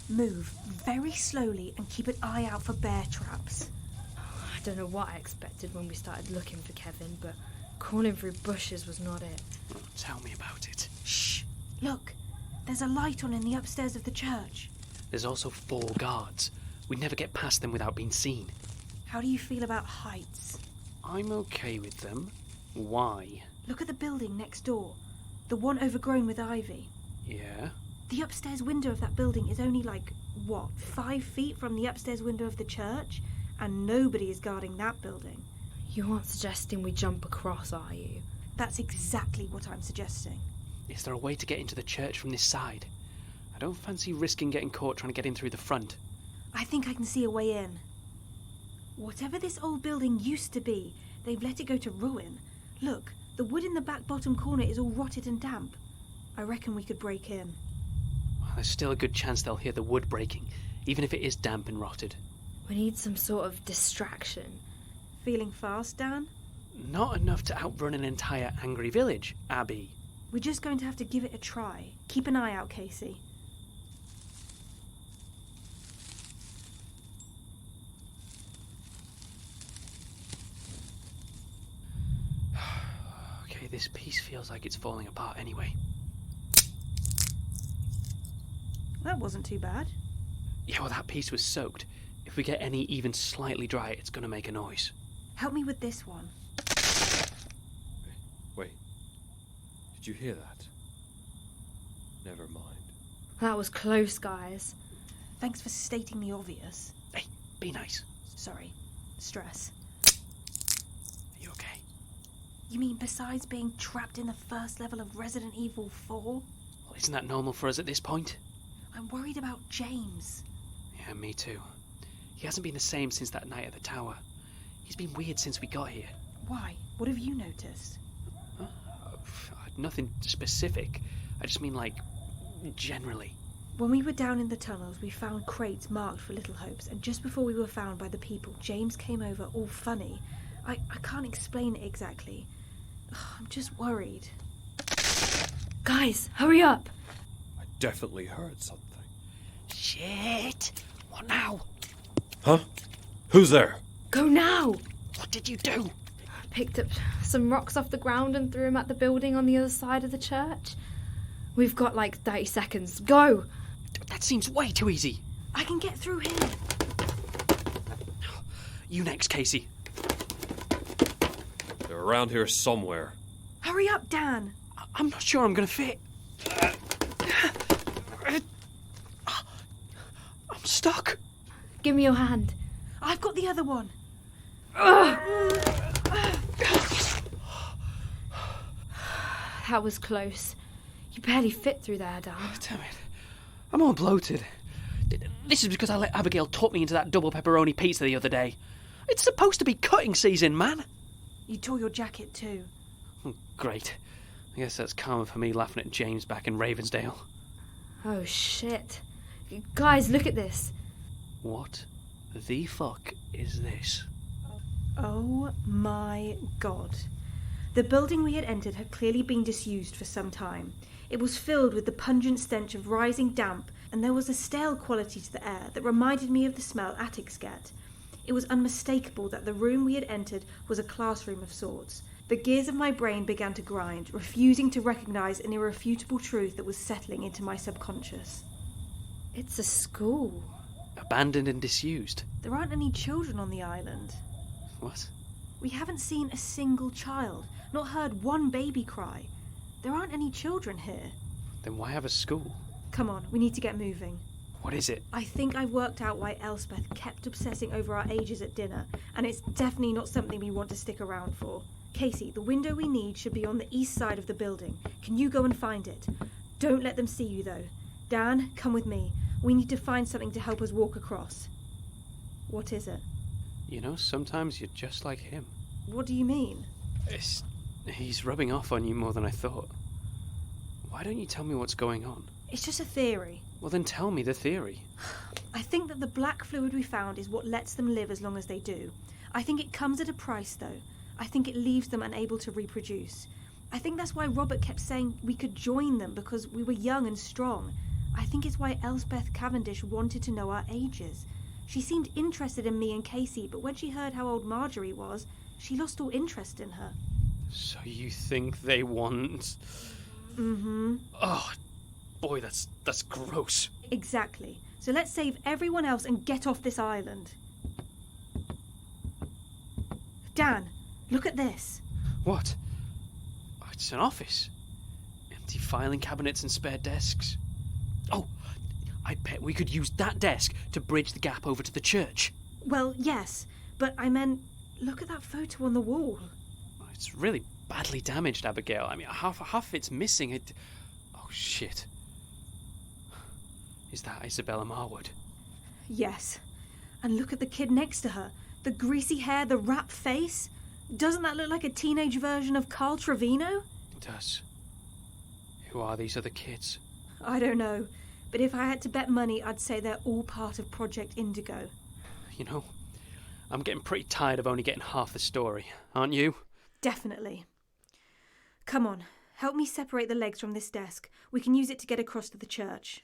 Move very slowly and keep an eye out for bear traps. I don't know what I expected when we started looking for Kevin, but crawling through bushes was not it. Oh, tell me about it. Shh! Look, there's a light on in the upstairs of the church. There's also 4 guards. We'd never get past them without being seen. How do you feel about heights? I'm okay with them. Why? Look at the building next door. The one overgrown with ivy. Yeah? The upstairs window of that building is only 5 feet from the upstairs window of the church? And nobody is guarding that building. You aren't suggesting we jump across, are you? That's exactly what I'm suggesting. Is there a way to get into the church from this side? I don't fancy risking getting caught trying to get in through the front. I think I can see a way in. Whatever this old building used to be, they've let it go to ruin. Look, the wood in the back bottom corner is all rotted and damp. I reckon we could break in. Well, there's still a good chance they'll hear the wood breaking, even if it is damp and rotted. We need some sort of distraction. Feeling fast, Dan? Not enough to outrun an entire angry village, Abby. We're just going to have to give it a try. Keep an eye out, Kasey. Okay, this piece feels like it's falling apart anyway. That wasn't too bad. Yeah, well, that piece was soaked. If we get any even slightly dry, it's going to make a noise. Help me with this one. Wait. Did you hear that? Never mind. That was close, guys. Thanks for stating the obvious. Hey, be nice. Sorry. Stress. Are you okay? You mean besides being trapped in the first level of Resident Evil 4? Well, isn't that normal for us at this point? I'm worried about James. Yeah, me too. He hasn't been the same since that night at the tower. He's been weird since we got here. Why? What have you noticed? Nothing specific. I just mean, generally. When we were down in the tunnels, we found crates marked for Little Hopes, and just before we were found by the people, James came over all funny. I can't explain it exactly. I'm just worried. Guys, hurry up! I definitely heard something. Shit! What now? Huh? Who's there? Go now! What did you do? Picked up some rocks off the ground and threw them at the building on the other side of the church. We've got 30 seconds. Go! That seems way too easy. I can get through here. You next, Kasey. They're around here somewhere. Hurry up, Dan. I'm not sure I'm going to fit. I'm stuck. Give me your hand. I've got the other one. That was close. You barely fit through there, Dan. Damn it. I'm all bloated. This is because I let Abigail talk me into that double pepperoni pizza the other day. It's supposed to be cutting season, man. You tore your jacket too. Oh, great. I guess that's karma for me laughing at James back in Ravensdale. Oh, shit. Guys, look at this. What the fuck is this? Oh my god. The building we had entered had clearly been disused for some time. It was filled with the pungent stench of rising damp, and there was a stale quality to the air that reminded me of the smell attics get. It was unmistakable that the room we had entered was a classroom of sorts. The gears of my brain began to grind, refusing to recognise an irrefutable truth that was settling into my subconscious. It's a school. Abandoned and disused. There aren't any children on the island. What? We haven't seen a single child, not heard one baby cry. There aren't any children here. Then why have a school? Come on, we need to get moving. What is it? I think I've worked out why Elspeth kept obsessing over our ages at dinner, and it's definitely not something we want to stick around for. Kasey, the window we need should be on the east side of the building. Can you go and find it? Don't let them see you, though. Dan, come with me. We need to find something to help us walk across. What is it? You know, sometimes you're just like him. What do you mean? He's rubbing off on you more than I thought. Why don't you tell me what's going on? It's just a theory. Well, then tell me the theory. I think that the black fluid we found is what lets them live as long as they do. I think it comes at a price, though. I think it leaves them unable to reproduce. I think that's why Robert kept saying we could join them, because we were young and strong. I think it's why Elspeth Cavendish wanted to know our ages. She seemed interested in me and Kasey, but when she heard how old Marjorie was, she lost all interest in her. So you think they want... Mm-hmm. Oh, boy, that's gross. Exactly. So let's save everyone else and get off this island. Dan, look at this. What? Oh, it's an office. Empty filing cabinets and spare desks. Oh, I bet we could use that desk to bridge the gap over to the church. Well, yes, but I meant, look at that photo on the wall. Oh, it's really badly damaged, Abigail. I mean, half of it's missing. Oh, shit. Is that Isabella Marwood? Yes. And look at the kid next to her. The greasy hair, the wrapped face. Doesn't that look like a teenage version of Carl Trevino? It does. Who are these other kids? I don't know. But if I had to bet money, I'd say they're all part of Project Indigo. You know, I'm getting pretty tired of only getting half the story, aren't you? Definitely. Come on, help me separate the legs from this desk. We can use it to get across to the church.